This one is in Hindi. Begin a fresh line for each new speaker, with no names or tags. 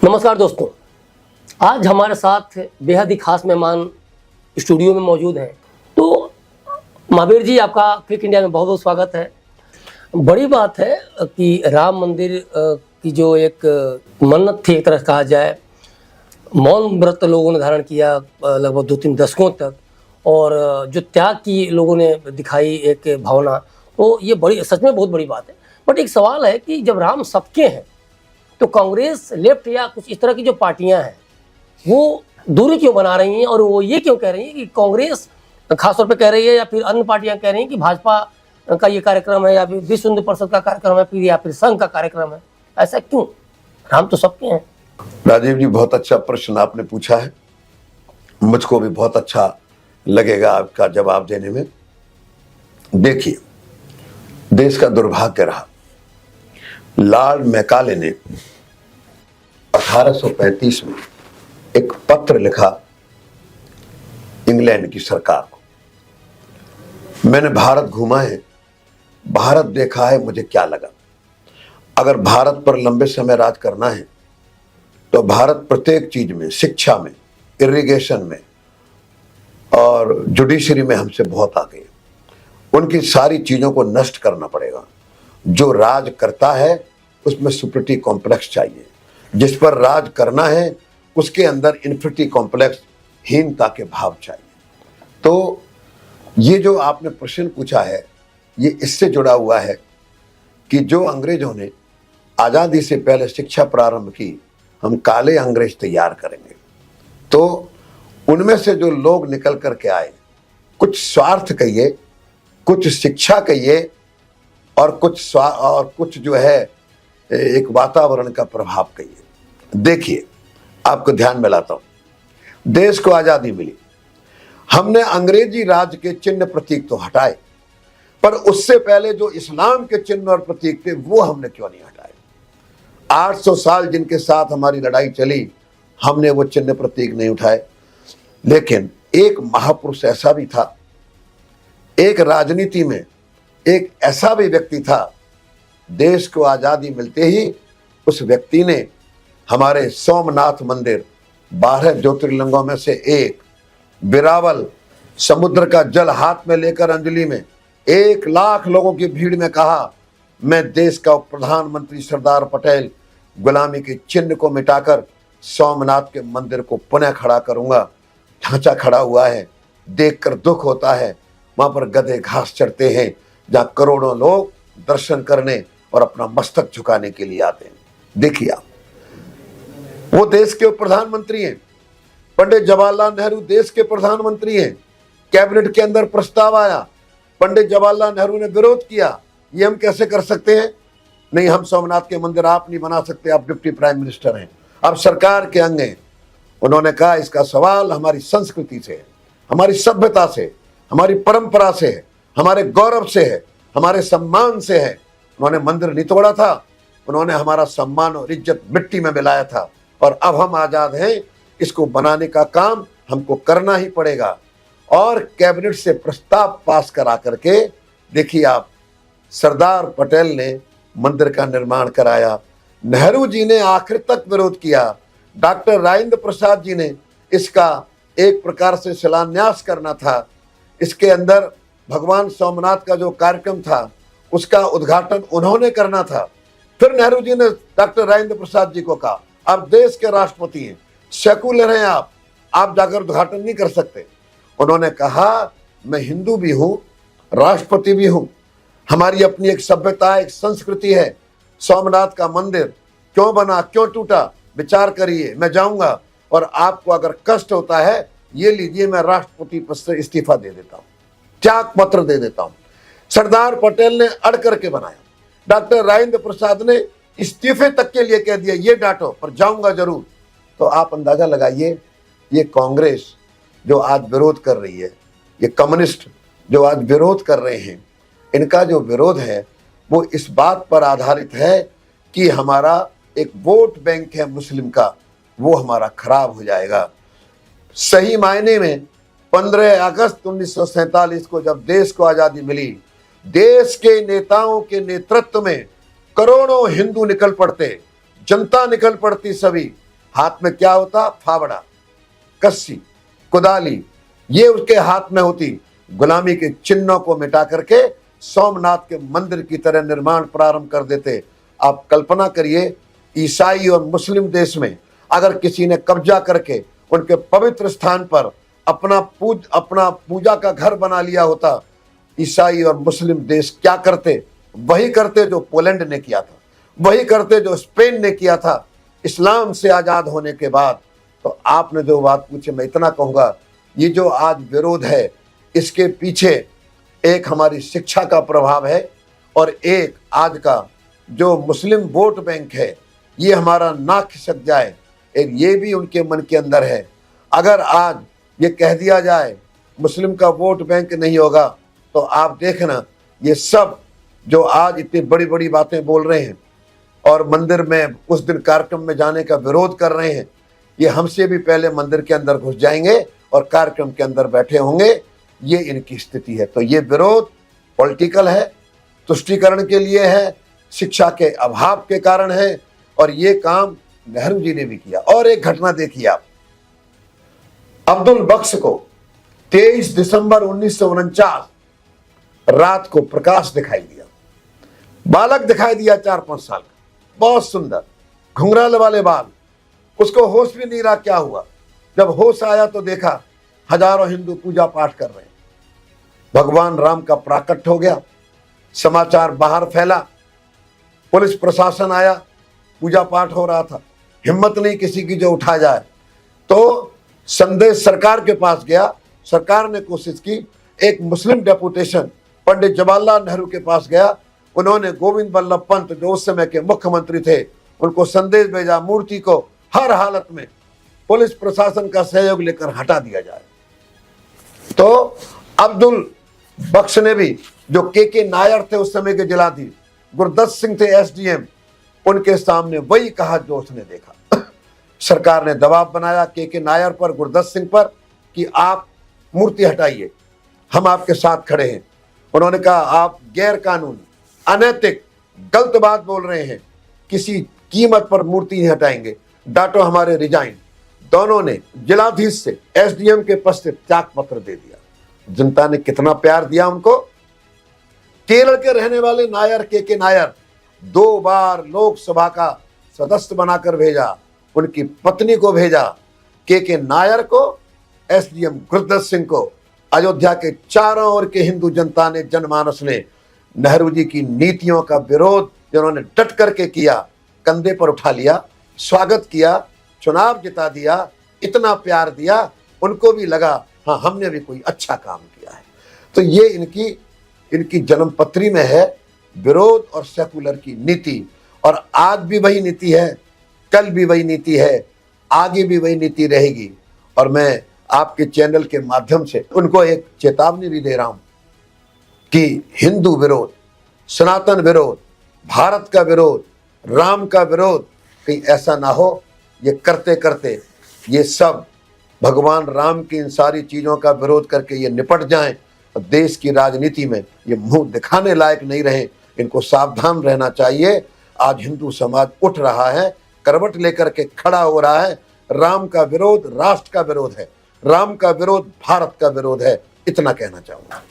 नमस्कार दोस्तों, आज हमारे साथ बेहद ही खास मेहमान स्टूडियो में मौजूद हैं। तो महावीर जी, आपका क्लिक इंडिया में बहुत बहुत स्वागत है। बड़ी बात है कि राम मंदिर की जो एक मन्नत थी, एक तरह से कहा जाए, मौन व्रत लोगों ने धारण किया लगभग 2-3 दशकों तक, और जो त्याग की लोगों ने दिखाई एक भावना, तो ये बड़ी सच में बहुत बड़ी बात है। बट एक सवाल है कि जब राम सबके हैं तो कांग्रेस, लेफ्ट या कुछ इस तरह की जो पार्टियां हैं वो दूरी क्यों बना रही हैं, और वो ये क्यों कह रही हैं कि कांग्रेस खासतौर पे कह रही है या फिर अन्य पार्टियां कह रही हैं कि भाजपा का ये कार्यक्रम है या फिर विश्व हिंदू परिषद का कार्यक्रम है फिर या फिर संघ का कार्यक्रम है, ऐसा क्यों? राम तो सबके हैं।
राजीव जी, बहुत अच्छा प्रश्न आपने पूछा है। मुझको भी बहुत अच्छा लगेगा आपका जवाब देने में। देखिए, देश का दुर्भाग्य रहा, लॉर्ड मैकाले ने 1835 में एक पत्र लिखा इंग्लैंड की सरकार को। मैंने भारत घूमा है, भारत देखा है, मुझे क्या लगा, अगर भारत पर लंबे समय राज करना है तो भारत प्रत्येक चीज में, शिक्षा में, इरिगेशन में और जुडिशरी में हमसे बहुत आगे है। उनकी सारी चीजों को नष्ट करना पड़ेगा। जो राज करता है उसमें सुप्रिटी कॉम्प्लेक्स चाहिए, जिस पर राज करना है उसके अंदर इन्फिनिटी कॉम्प्लेक्स, हीनता के भाव चाहिए। तो ये जो आपने प्रश्न पूछा है ये इससे जुड़ा हुआ है कि जो अंग्रेजों ने आज़ादी से पहले शिक्षा प्रारंभ की, हम काले अंग्रेज तैयार करेंगे। तो उनमें से जो लोग निकल करके आए, कुछ स्वार्थ कहिए, कुछ शिक्षा कहिए, और कुछ जो है एक वातावरण का प्रभाव कहिए। देखिए, आपको ध्यान में लाता हूं। देश को आजादी मिली, हमने अंग्रेजी राज के चिन्ह प्रतीक तो हटाए, पर उससे पहले जो इस्लाम के चिन्ह और प्रतीक थे वो हमने क्यों नहीं हटाए? 800 साल जिनके साथ हमारी लड़ाई चली, हमने वो चिन्ह प्रतीक नहीं उठाए। लेकिन एक महापुरुष ऐसा भी था, एक राजनीति में एक ऐसा भी व्यक्ति था, देश को आजादी मिलते ही उस व्यक्ति ने हमारे सोमनाथ मंदिर, 12 ज्योतिर्लिंगों में से एक, बिरावल, समुद्र का जल हाथ में लेकर अंजलि में 1 लाख लोगों की भीड़ में कहा, मैं देश का प्रधानमंत्री सरदार पटेल गुलामी के चिन्ह को मिटाकर सोमनाथ के मंदिर को पुनः खड़ा करूंगा। ढांचा खड़ा हुआ है, देखकर दुख होता है। वहां पर गधे घास चरते हैं, जहां करोड़ों लोग दर्शन करने और अपना मस्तक झुकाने के लिए आते हैं। देखिए आप, वो देश के प्रधानमंत्री हैं। पंडित जवाहरलाल नेहरू देश के प्रधानमंत्री हैं। कैबिनेट के अंदर प्रस्ताव आया, पंडित जवाहरलाल नेहरू ने विरोध किया, ये हम कैसे कर सकते हैं? नहीं, हम सोमनाथ के मंदिर आप नहीं बना सकते, आप डिप्टी प्राइम मिनिस्टर हैं, आप सरकार के अंग हैं। उन्होंने कहा, इसका सवाल हमारी संस्कृति से है, हमारी सभ्यता से, हमारी परंपरा से है, हमारे गौरव से है, हमारे सम्मान से है। उन्होंने मंदिर नहीं तोड़ा था, उन्होंने हमारा सम्मान और इज्जत मिट्टी में मिलाया था, और अब हम आजाद हैं, इसको बनाने का काम हमको करना ही पड़ेगा। और कैबिनेट से प्रस्ताव पास करा करके देखिए आप, सरदार पटेल ने मंदिर का निर्माण कराया। नेहरू जी ने आखिर तक विरोध किया, डॉक्टर राजेंद्र प्रसाद जी ने इसका एक प्रकार से शिलान्यास करना था। इसके अंदर भगवान सोमनाथ का जो कार्यक्रम था उसका उद्घाटन उन्होंने करना था। फिर नेहरू जी ने डॉक्टर राजेंद्र प्रसाद जी को कहा, आप देश के राष्ट्रपति हैं, सेकुलर हैं, आप जाकर उद्घाटन नहीं कर सकते। उन्होंने कहा, मैं हिंदू भी हूं, राष्ट्रपति भी हूं, हमारी अपनी एक सभ्यता, एक संस्कृति है। सोमनाथ का मंदिर क्यों बना, क्यों टूटा, विचार करिए, मैं जाऊंगा, और आपको अगर कष्ट होता है ये लीजिए, मैं राष्ट्रपति पद से इस्तीफा दे देता हूं, त्याग पत्र दे देता हूं। सरदार पटेल ने अड़ करके बनाया, डॉक्टर राजेंद्र प्रसाद ने इस्तीफे तक के लिए कह दिया, ये डांटो पर जाऊंगा जरूर। तो आप अंदाजा लगाइए, ये कांग्रेस जो आज विरोध कर रही है, ये कम्युनिस्ट जो आज विरोध कर रहे हैं, इनका जो विरोध है वो इस बात पर आधारित है कि हमारा एक वोट बैंक है मुस्लिम का, वो हमारा खराब हो जाएगा। सही मायने में 15 अगस्त 1947 को जब देश को आजादी मिली, देश के नेताओं के नेतृत्व में करोड़ों हिंदू निकल पड़ते, जनता निकल पड़ती, सभी हाथ में क्या होता? फावड़ा, कस्सी, कुदाली, ये उसके हाथ में होती। गुलामी के चिन्हों को मिटा करके सोमनाथ के मंदिर की तरह निर्माण प्रारंभ कर देते। आप कल्पना करिए, ईसाई और मुस्लिम देश में अगर किसी ने कब्जा करके उनके पवित्र स्थान पर अपना पूजा का घर बना लिया होता, ईसाई और मुस्लिम देश क्या करते? वही करते जो पोलैंड ने किया था, वही करते जो स्पेन ने किया था इस्लाम से आजाद होने के बाद। तो आपने जो बात पूछी, मैं इतना कहूंगा, ये जो आज विरोध है, इसके पीछे एक हमारी शिक्षा का प्रभाव है और एक आज का जो मुस्लिम वोट बैंक है, ये हमारा नाक खिसक जाए, एक ये भी उनके मन के अंदर है। अगर आज ये कह दिया जाए मुस्लिम का वोट बैंक नहीं होगा, तो आप देखना, ये सब जो आज इतनी बड़ी बड़ी बातें बोल रहे हैं और मंदिर में उस दिन कार्यक्रम में जाने का विरोध कर रहे हैं, ये हमसे भी पहले मंदिर के अंदर घुस जाएंगे और कार्यक्रम के अंदर बैठे होंगे। ये इनकी स्थिति है। तो ये विरोध पॉलिटिकल है, तुष्टीकरण के लिए है, शिक्षा के अभाव के कारण है, और ये काम नेहरू जी ने भी किया। और एक घटना देखिए आप, अब्दुल बख्श को 23 दिसंबर 1949 रात को प्रकाश दिखाई दिया। बालक दिखाई दिया 4-5 साल का, बहुत सुंदर, घुंघराले वाले बाल। उसको होश भी नहीं रहा क्या हुआ। जब होश आया तो देखा हजारों हिंदू पूजा पाठ कर रहे हैं, भगवान राम का प्राकट्य हो गया। समाचार बाहर फैला, पुलिस प्रशासन आया, पूजा पाठ हो रहा था, हिम्मत नहीं किसी की जो उठा जाए। तो संदेश सरकार के पास गया, सरकार ने कोशिश की, एक मुस्लिम डेपुटेशन पंडित जवाहरलाल नेहरू के पास गया। उन्होंने गोविंद बल्लभ पंत जो उस समय के मुख्यमंत्री थे, उनको संदेश भेजा, मूर्ति को हर हालत में पुलिस प्रशासन का सहयोग लेकर हटा दिया जाए। तो अब्दुल बख्श ने भी, जो के नायर थे उस समय के जिलाधीश, गुरदत्त सिंह थे एसडीएम, उनके सामने वही कहा जो उसने देखा। सरकार ने दबाव बनाया के नायर पर, गुरदत्त सिंह पर, कि आप मूर्ति हटाइए, हम आपके साथ खड़े हैं। उन्होंने कहा आप गैर कानूनी, अनैतिक, गलत बात बोल रहे हैं, किसी कीमत पर मूर्ति नहीं हटाएंगे, डांटो हमारे रिजाइन। दोनों ने जिलाधीश से एसडीएम के पद से त्याग पत्र दे दिया। जनता ने कितना प्यार दिया उनको। केरल के रहने वाले नायर के नायर 2 बार लोकसभा का सदस्य बनाकर भेजा, उनकी पत्नी को भेजा, के नायर को, एसडीएम गुरदत्त सिंह को। अयोध्या के चारों ओर के हिंदू जनता ने, जनमानस ने नेहरू जी की नीतियों का विरोध जिन्होंने डट करके किया, कंधे पर उठा लिया, स्वागत किया, चुनाव जिता दिया, इतना प्यार दिया, उनको भी लगा हाँ हमने भी कोई अच्छा काम किया है। तो ये इनकी जन्मपत्री में है, विरोध और सेकुलर की नीति। और आज भी वही नीति है, कल भी वही नीति है, आगे भी वही नीति रहेगी। और मैं आपके चैनल के माध्यम से उनको एक चेतावनी भी दे रहा हूं कि हिंदू विरोध, सनातन विरोध, भारत का विरोध, राम का विरोध कहीं ऐसा ना हो, ये करते करते ये सब भगवान राम की इन सारी चीज़ों का विरोध करके ये निपट जाएं और देश की राजनीति में ये मुंह दिखाने लायक नहीं रहे। इनको सावधान रहना चाहिए। आज हिंदू समाज उठ रहा है, करवट लेकर के खड़ा हो रहा है। राम का विरोध राष्ट्र का विरोध है, राम का विरोध भारत का विरोध है, इतना कहना चाहूँगा।